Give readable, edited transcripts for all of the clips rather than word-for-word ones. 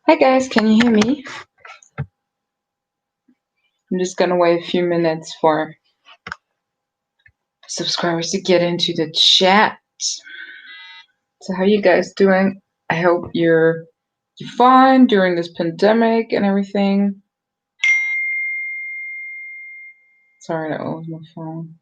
Hi guys, can you hear me? I'm just gonna wait a few minutes for subscribers to get into the chat. So how you guys doing? I hope you're fine during this pandemic and everything. Sorry, that was my phone.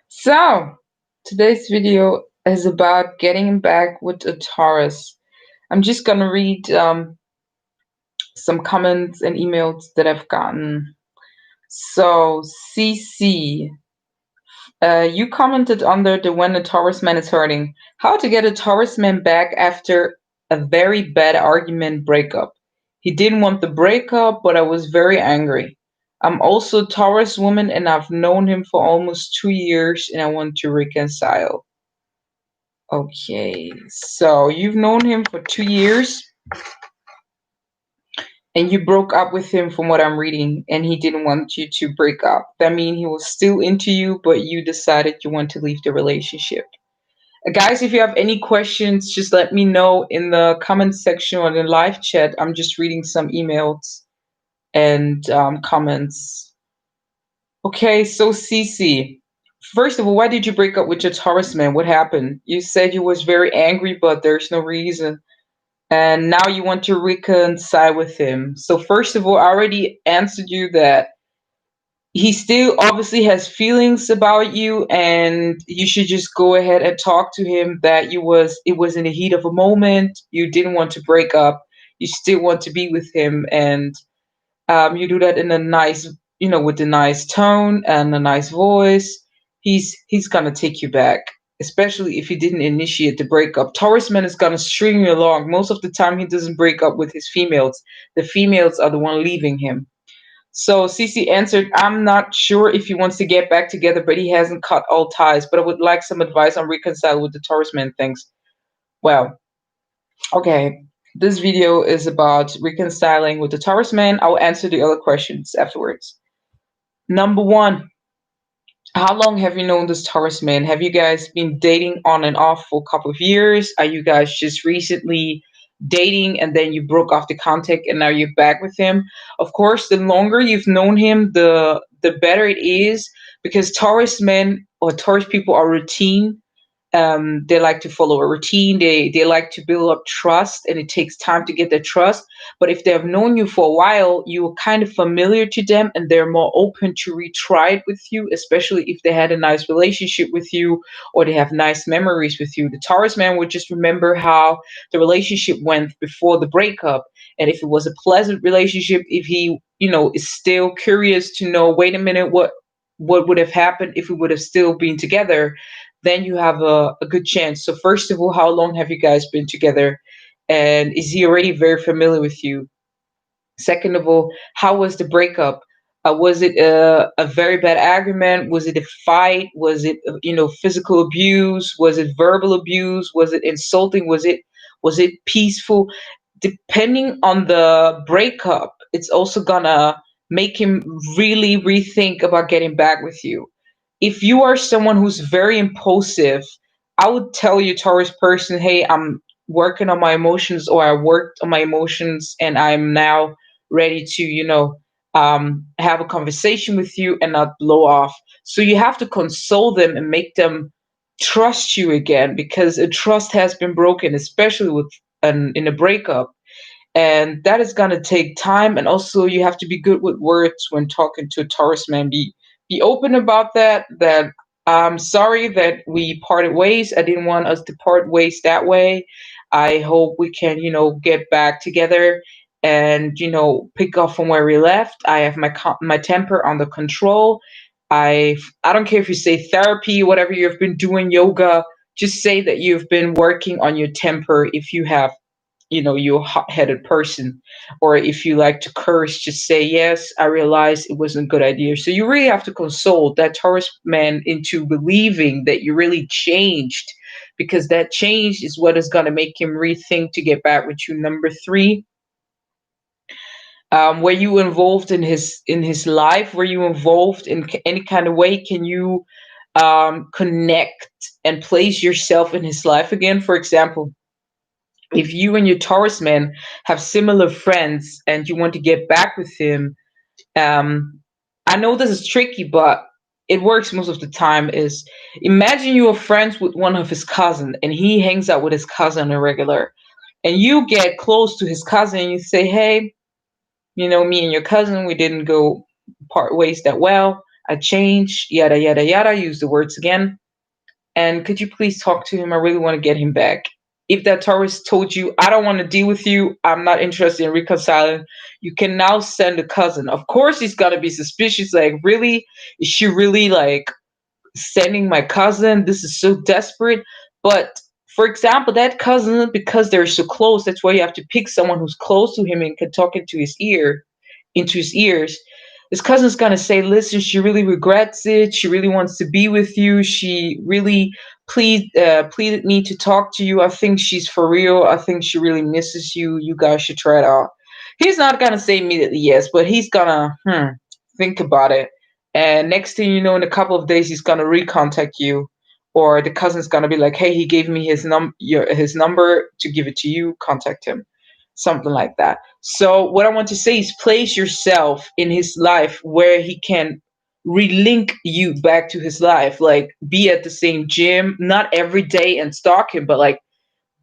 So today's video is about getting back with a Taurus. I'm just gonna read some comments and emails that I've gotten. So CC, you commented under the when a Taurus man is hurting. How to get a Taurus man back after a very bad argument breakup. He didn't want the breakup, but I was very angry. I'm also a Taurus woman and I've known him for almost 2 years and I want to reconcile. Okay, so you've known him for 2 years and you broke up with him from what I'm reading and he didn't want you to break up. That means he was still into you, but you decided you want to leave the relationship. Guys, if you have any questions, just let me know in the comment section or in the live chat. I'm just reading some emails and comments. Okay, so Cece, first of all, why did you break up with your Taurus man? What happened? You said you was very angry, but there's no reason. And now you want to reconcile with him. So first of all, I already answered you that he still obviously has feelings about you and you should just go ahead and talk to him that it was in the heat of a moment, you didn't want to break up, you still want to be with him, and you do that in a nice, with a nice tone and a nice voice. He's gonna take you back, especially if he didn't initiate the breakup. Taurus man is gonna string you along. Most of the time he doesn't break up with his females, the females are the one leaving him. So Cece answered, I'm not sure if he wants to get back together, but he hasn't cut all ties. But I would like some advice on reconcile with the Taurus man things. Well, okay. This video is about reconciling with the Taurus man. I'll answer the other questions afterwards. Number one, how long have you known this Taurus man? Have you guys been dating on and off for a couple of years? Are you guys just recently dating and then you broke off the contact and now you're back with him? Of course, the longer you've known him, the better it is, because Taurus men or Taurus people are routine. They like to follow a routine. They like to build up trust, and it takes time to get that trust. But if they have known you for a while, you are kind of familiar to them, and they're more open to retry it with you, especially if they had a nice relationship with you or they have nice memories with you. The Taurus man would just remember how the relationship went before the breakup, and if it was a pleasant relationship, if he, is still curious to know, wait a minute, what would have happened if we would have still been together, then you have a good chance. So first of all, how long have you guys been together? And is he already very familiar with you? Second of all, how was the breakup? Was it a very bad argument? Was it a fight? Was it, physical abuse? Was it verbal abuse? Was it insulting? Was it peaceful? Depending on the breakup, it's also gonna make him really rethink about getting back with you. If you are someone who's very impulsive, I would tell you, Taurus person, hey, I'm working on my emotions, or I worked on my emotions and I'm now ready to, have a conversation with you and not blow off. So you have to console them and make them trust you again, because a trust has been broken, especially with in a breakup. And that is going to take time. And also you have to be good with words when talking to a Taurus man. Be open about that I'm sorry that we parted ways. I didn't want us to part ways that way. I hope we can, get back together and, pick up from where we left. I have my temper under control. I don't care if you say therapy, whatever you've been doing, yoga, just say that you've been working on your temper. If you have, you're a hot-headed person, or if you like to curse, just say, yes, I realized it wasn't a good idea. So you really have to console that Taurus man into believing that you really changed, because that change is what is going to make him rethink to get back with you. Number three, Were you involved in his life? Were you involved in any kind of way? Can you connect and place yourself in his life again? For example, if you and your Taurus man have similar friends and you want to get back with him, um, I know this is tricky, but it works most of the time. Is imagine you are friends with one of his cousin and he hangs out with his cousin on a regular, and you get close to his cousin and you say, "Hey, you know, me and your cousin, we didn't go part ways that well. I changed, yada yada yada. Use the words again. And could you please talk to him? I really want to get him back." If that Taurus told you, "I don't want to deal with you, I'm not interested in reconciling," you can now send a cousin. Of course, he's got to be suspicious. Like, really? Is she really like sending my cousin? This is so desperate. But for example, that cousin, because they're so close, that's why you have to pick someone who's close to him and can talk into his ears. His cousin's gonna say, "Listen, she really regrets it. She really wants to be with you. She really pleaded me to talk to you. I think she's for real. I think she really misses you. You guys should try it out." He's not gonna say immediately yes, but he's gonna think about it. And next thing you know, in a couple of days, he's gonna recontact you, or the cousin's gonna be like, "Hey, he gave me his number to give it to you. Contact him." Something like that. So what I want to say is place yourself in his life where he can relink you back to his life. Like be at the same gym, not every day and stalk him, but like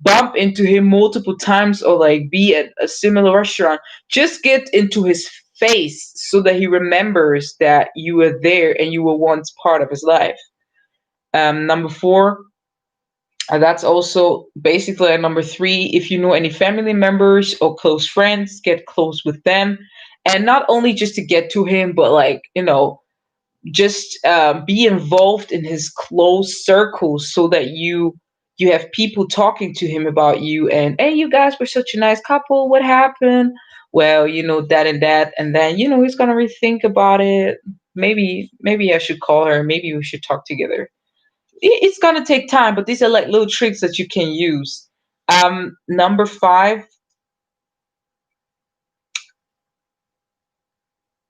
bump into him multiple times or like be at a similar restaurant. Just get into his face so that he remembers that you were there and you were once part of his life. Number four, that's also basically at number three. If you know any family members or close friends, get close with them. And not only just to get to him, but like, just be involved in his close circles so that you have people talking to him about you and, "Hey, you guys were such a nice couple. What happened?" Well, that and that. And then, he's going to rethink about it. Maybe I should call her. Maybe we should talk together. It's gonna take time, but these are like little tricks that you can use. Number five,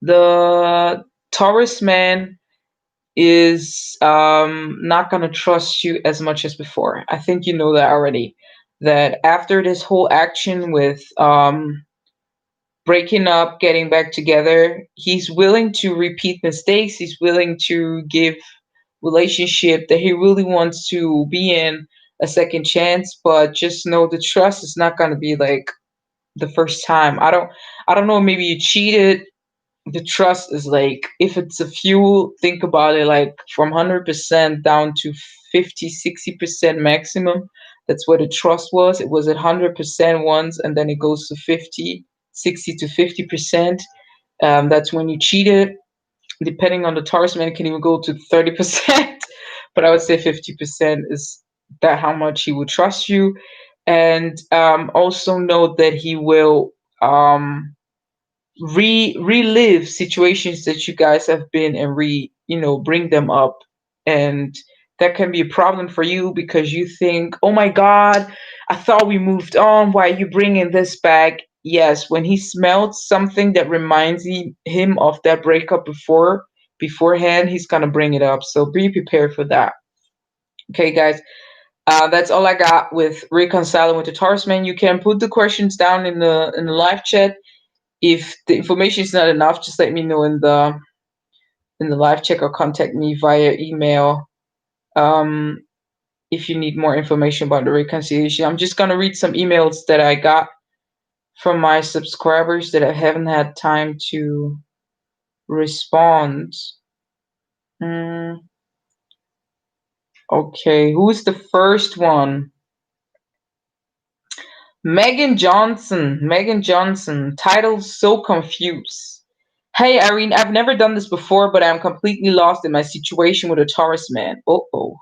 the Taurus man is not gonna trust you as much as before. I think you know that already. That after this whole action with breaking up, getting back together, he's willing to repeat mistakes. He's willing to give relationship that he really wants to be in a second chance, but just know the trust is not going to be like the first time. I don't know, maybe you cheated. The trust is like, if it's a few, think about it, like from 100% down to 50, 60% maximum. That's where the trust was. It was at 100% once, and then it goes to 50, 60 to 50%. That's when you cheated. Depending on the Taurus man, it can even go to 30%. But I would say 50% is that how much he would trust you. And also note that he will um, relive situations that you guys have been and bring them up. And that can be a problem for you because you think, "Oh my God, I thought we moved on. Why are you bringing this back?" Yes, when he smelled something that reminds him of that breakup beforehand, he's gonna bring it up. So be prepared for that. Okay, guys. That's all I got with reconciling with the Taurus man. You can put the questions down in the live chat. If the information is not enough, just let me know in the live chat or contact me via email. Um, if you need more information about the reconciliation, I'm just gonna read some emails that I got from my subscribers that I haven't had time to respond. Mm, okay, who's the first one? Megan Johnson. Megan Johnson. Title So Confused. "Hey Irene, I've never done this before, but I'm completely lost in my situation with a Taurus man. Oh.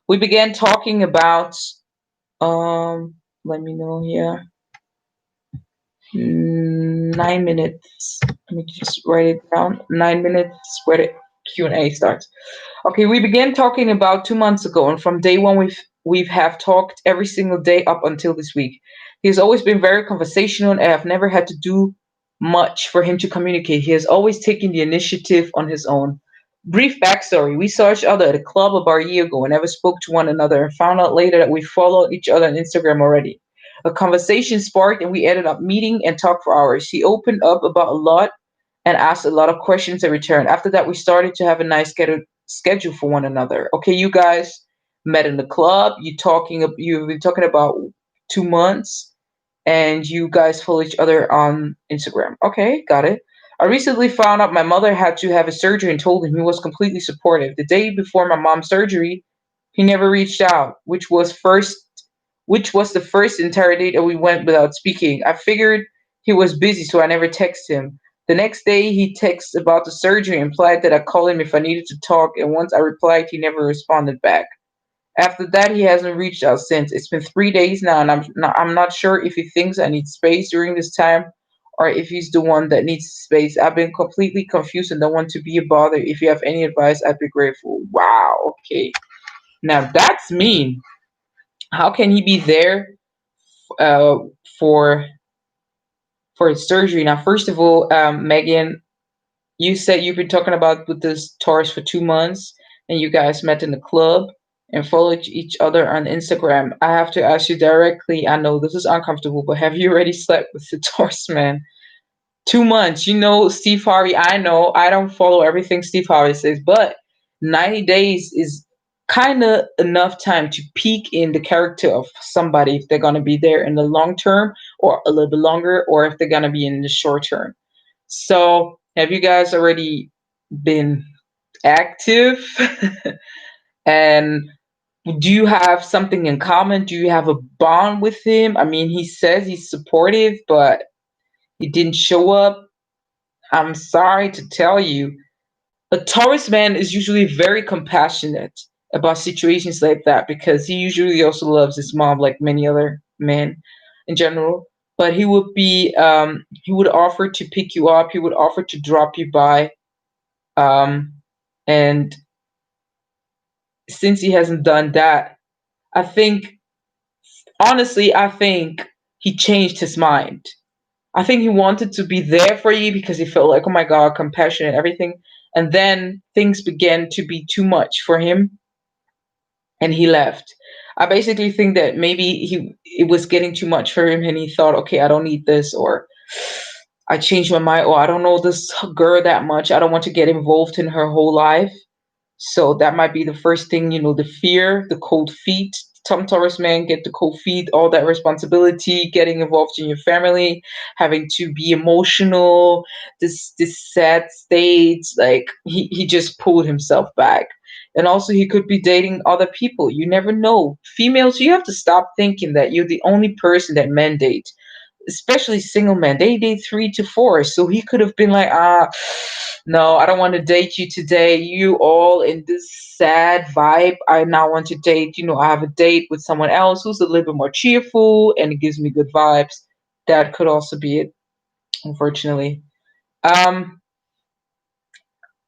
We began talking about let me know here. 9 minutes. Let me just write it down. 9 minutes where the Q&A starts. Okay, we began talking about 2 months ago, and from day one we've have talked every single day up until this week. He's always been very conversational, and I've never had to do much for him to communicate. He has always taken the initiative on his own. Brief backstory: we saw each other at a club about a year ago and never spoke to one another, and found out later that we followed each other on Instagram already. A conversation sparked, and we ended up meeting and talked for hours. He opened up about a lot and asked a lot of questions in return. After that, we started to have a nice schedule for one another. Okay, you guys met in the club. You've been talking about 2 months, and you guys follow each other on Instagram. Okay, got it. I recently found out my mother had to have a surgery and told him he was completely supportive. The day before my mom's surgery, he never reached out, which was the first entire date that we went without speaking. I figured he was busy, so I never texted him. The next day, he texted about the surgery and implied that I call him if I needed to talk, and once I replied, he never responded back. After that, he hasn't reached out since. It's been 3 days now, and I'm not sure if he thinks I need space during this time or if he's the one that needs space. I've been completely confused and don't want to be a bother. If you have any advice, I'd be grateful. Wow, okay. Now that's mean. How can he be there uh, for his surgery? Now, first of all, Megan, you said you've been talking about with this Taurus for 2 months, and you guys met in the club and followed each other on Instagram. I have to ask you directly. I know this is uncomfortable, but have you already slept with the Taurus man? 2 months. You know, Steve Harvey. I know I don't follow everything Steve Harvey says, but 90 days is kind of enough time to peek in the character of somebody if they're going to be there in the long term or a little bit longer, or if they're going to be in the short term. So, have you guys already been active? And do you have something in common? Do you have a bond with him? I mean, he says he's supportive, but he didn't show up. I'm sorry to tell you, a Taurus man is usually very compassionate about situations like that because he usually also loves his mom, like many other men in general. But he would offer to pick you up. He would offer to drop you by. Um, and since he hasn't done that, I think, honestly, I think he changed his mind. I think he wanted to be there for you because he felt like, oh my God, compassion and everything. And then things began to be too much for him and he left. I basically think that maybe he it was getting too much for him and he thought, okay, I don't need this, or I changed my mind, or I don't know this girl that much. I don't want to get involved in her whole life. So that might be the first thing, the fear, the cold feet. Some Taurus men get the cold feet, all that responsibility, getting involved in your family, having to be emotional, this sad state. Like he just pulled himself back. And also he could be dating other people. You never know. Females, you have to stop thinking that you're the only person that men date, especially single men. They date 3 to 4. So he could have been like, no, I don't want to date you today. You all in this sad vibe. I now want to date, I have a date with someone else who's a little bit more cheerful and it gives me good vibes. That could also be it, unfortunately. Um,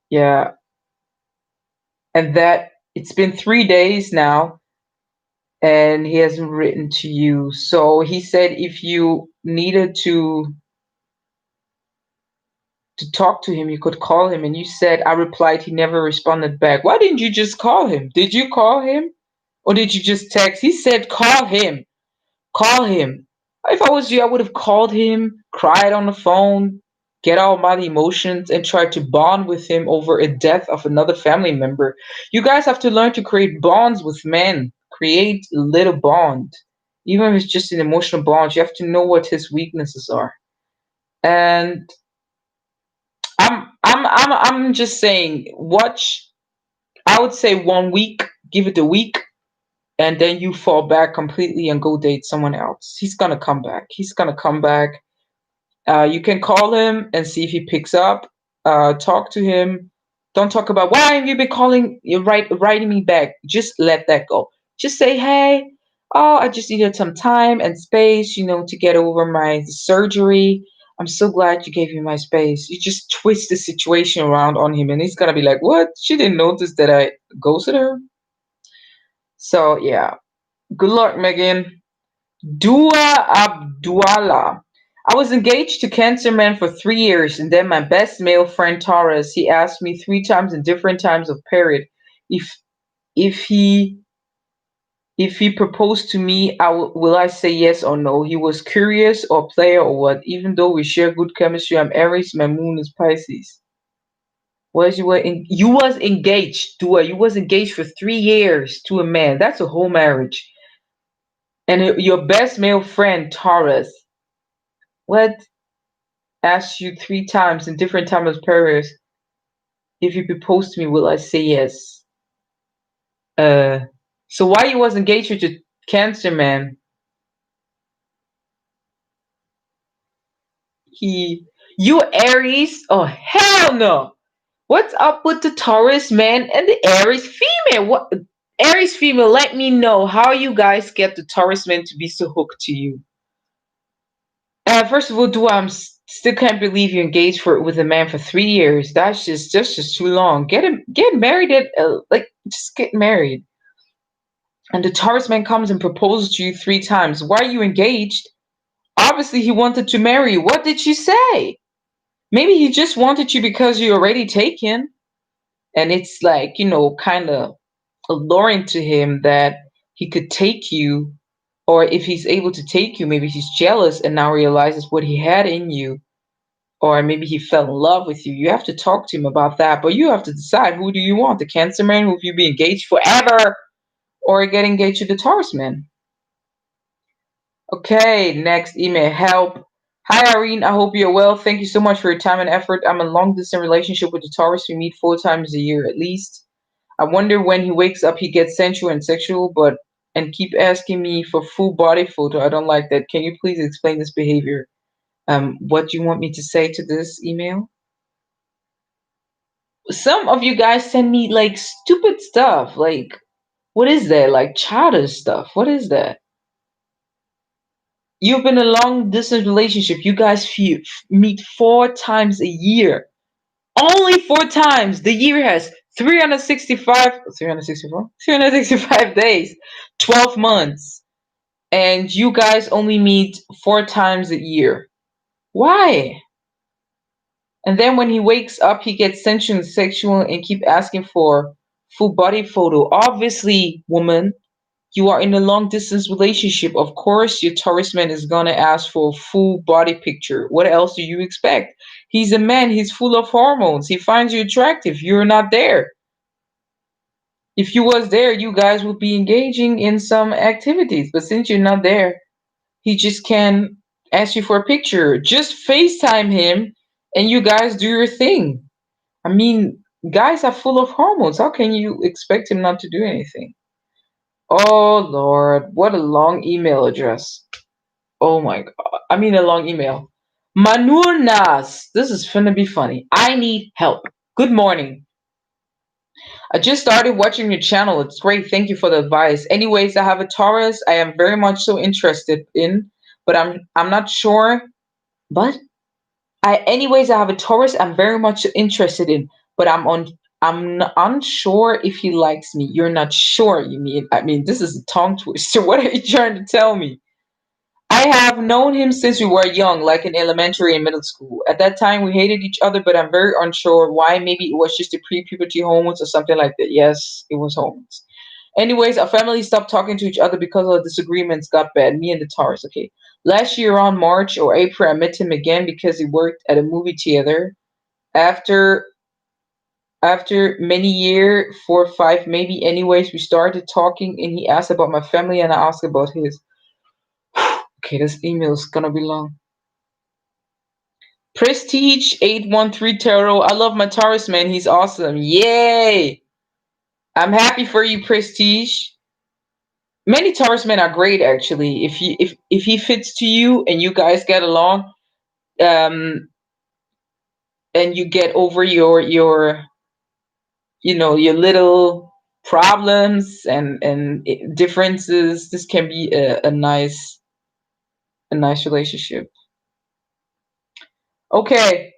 yeah. And that it's been 3 days now and he hasn't written to you. So he said if you needed to talk to him, you could call him. And you said, I replied, he never responded back. Why didn't you just call him? Did you call him? Or did you just text? He said, call him. Call him. If I was you, I would have called him, cried on the phone, get all my emotions, and tried to bond with him over a death of another family member. You guys have to learn to create bonds with men. Create a little bond. Even if it's just an emotional bond, you have to know what his weaknesses are. And I'm just saying, watch. I would say 1 week, give it a week, and then you fall back completely and go date someone else. He's gonna come back. He's gonna come back. You can call him and see if he picks up. Talk to him. Don't talk about why have you been calling you writing me back. Just let that go. Just say, hey, oh, I just needed some time and space, to get over my surgery. I'm so glad you gave me my space. You just twist the situation around on him, and he's gonna be like, what? She didn't notice that I ghosted her. So yeah, good luck, Megan. Dua Abdullah. I was engaged to Cancer Man for 3 years, and then my best male friend Taurus, he asked me 3 times in different times of period if if he proposed to me, will I say yes or no? He was curious or player or what? Even though we share good chemistry, I'm Aries, my moon is Pisces. Was you was engaged, Dua? You was engaged for 3 years to a man. That's a whole marriage. And your best male friend Taurus, what, asked you 3 times in different times of periods, if you propose to me, will I say yes? Uh, so why you was engaged with your Cancer man? He, you Aries? Oh hell no! What's up with the Taurus man and the Aries female? What, Aries female? Let me know how you guys get the Taurus man to be so hooked to you. First of all, do still can't believe you engaged for with a man for 3 years. That's just too long. Get married at like just get married. And the Taurus man comes and proposes to you 3 times. Why are you engaged? Obviously, he wanted to marry you. What did she say? Maybe he just wanted you because you're already taken. And it's like, kind of alluring to him that he could take you. Or if he's able to take you, maybe he's jealous and now realizes what he had in you. Or maybe he fell in love with you. You have to talk to him about that. But you have to decide, who do you want? The Cancer man, who you be engaged forever, or get engaged to the Taurus man? Okay, next email. Help. Hi, Irene. I hope you're well. Thank you so much for your time and effort. I'm in a long distance relationship with a Taurus. We meet 4 times a year at least. I wonder when he wakes up, he gets sensual and sexual, but and keep asking me for full body photo. I don't like that. Can you please explain this behavior? What do you want me to say to this email? Some of you guys send me like stupid stuff. Like, what is that? Like childish stuff. What is that? You've been in a long distance relationship. You guys meet 4 times a year. Only 4 times. The year has 365 days, 12 months. And you guys only meet 4 times a year. Why? And then when he wakes up, he gets sensual and sexual and keep asking for full body photo. Obviously, woman, you are in a long distance relationship. Of course, your Taurus man is gonna ask for a full body picture. What else do you expect? He's a man, he's full of hormones. He finds you attractive. You're not there. If you was there, you guys would be engaging in some activities. But since you're not there, he just can ask you for a picture. Just FaceTime him and you guys do your thing. I mean, guys are full of hormones. How can you expect him not to do anything? Oh Lord, what a long email address. Oh my God. I mean, a long email. Manur Nas. This is gonna be funny. I need help. Good morning. I just started watching your channel. It's great. Thank you for the advice. Anyways, I have a Taurus I am very much so interested in, but I'm not sure. But I have a Taurus I'm very much interested in, but unsure if he likes me. You're not sure, you mean? I mean, this is a tongue twister. What are you trying to tell me? I have known him since we were young, like in elementary and middle school. At that time, we hated each other, but I'm very unsure why. Maybe it was just the pre-puberty hormones or something like that. Yes, it was hormones. Anyways, our family stopped talking to each other because of disagreements got bad. Me and the Taurus, okay. Last year around March or April, I met him again because he worked at a movie theater. After after many year, 4 or 5 maybe. Anyways, we started talking, and he asked about my family, and I asked about his. Okay, this email is gonna be long. Prestige 813 Tarot. I love my Taurus man. He's awesome. Yay! I'm happy for you, Prestige. Many Taurus men are great actually. If he fits to you and you guys get along, um, and you get over your little problems and differences, this can be a nice relationship. Okay.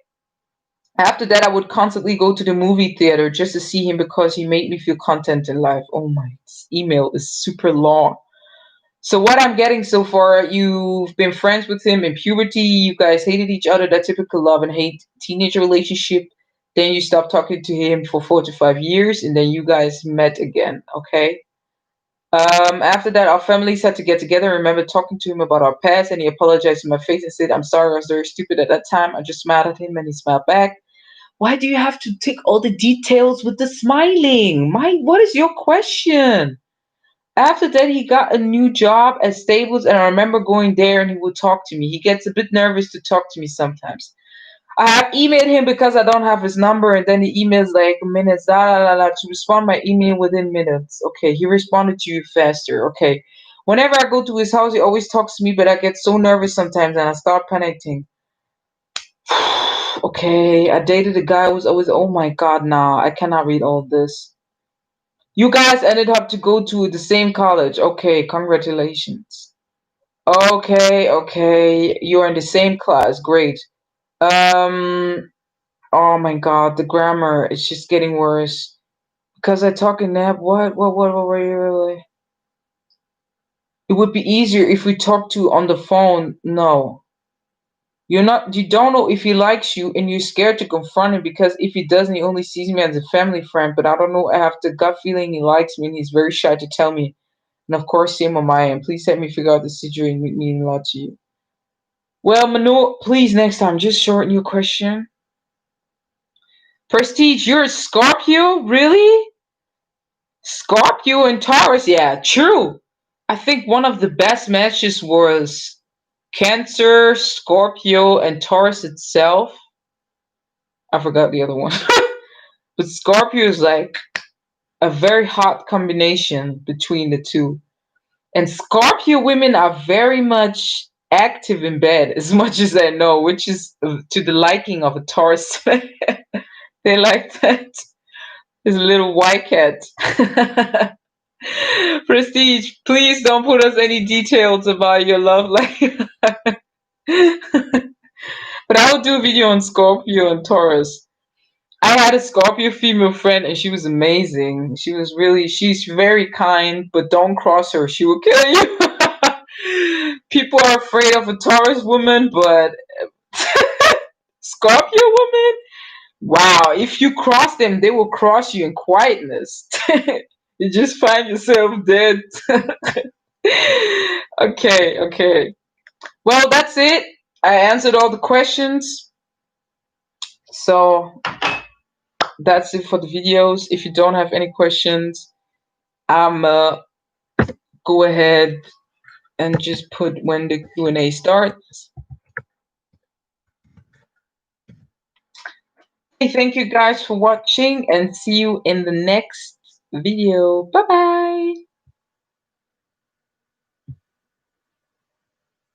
After that, I would constantly go to the movie theater just to see him because he made me feel content in life. Oh my, this email is super long. So what I'm getting so far, you've been friends with him in puberty. You guys hated each other. That typical love and hate teenage relationship. Then you stopped talking to him for 4 to 5 years, and then you guys met again. Okay. After that, our families had to get together. I remember talking to him about our past, and he apologized to my face and said, "I'm sorry, I was very stupid at that time. I just smiled at him, and he smiled back." Why do you have to take all the details with the smiling? What is your question? After that, he got a new job at Stables, and I remember going there and he would talk to me. He gets a bit nervous to talk to me sometimes. I have emailed him because I don't have his number, and then the emails like minutes, la la la la, to respond my email within minutes. Okay, he responded to you faster. Okay. Whenever I go to his house, he always talks to me, but I get so nervous sometimes and I start panicking. Okay, I dated a guy who was always, oh my god, nah, I cannot read all this. You guys ended up to go to the same college. Okay, congratulations. Okay, okay, you're in the same class. Great. Um, oh my god, the grammar is just getting worse. Because I talk in that. What were you really? It would be easier if we talked to on the phone. No. You don't know if he likes you and you're scared to confront him because if he doesn't, he only sees me as a family friend. But I don't know, I have the gut feeling he likes me and he's very shy to tell me. And of course, same on my end. Please help me figure out the situation with me and a lot to you. Well, Manu, please next time just shorten your question. Prestige, you're a Scorpio? Really? Scorpio and Taurus? Yeah, true. I think one of the best matches was Cancer, Scorpio, and Taurus itself. I forgot the other one. But Scorpio is like a very hot combination between the two. And Scorpio women are very much active in bed, as much as I know, which is to the liking of a Taurus. They like that. There's a little white cat. Prestige, please don't put us any details about your love life. But I will do a video on Scorpio and Taurus. I had a Scorpio female friend and she was amazing. She's very kind, but don't cross her. She will kill you. People are afraid of a Taurus woman, but Scorpio woman? Wow, if you cross them, they will cross you in quietness. You just find yourself dead. Okay, okay. Well, that's it. I answered all the questions. So that's it for the videos. If you don't have any questions, I'm go ahead and just put when the Q&A starts. Hey, thank you guys for watching and see you in the next video. Bye bye.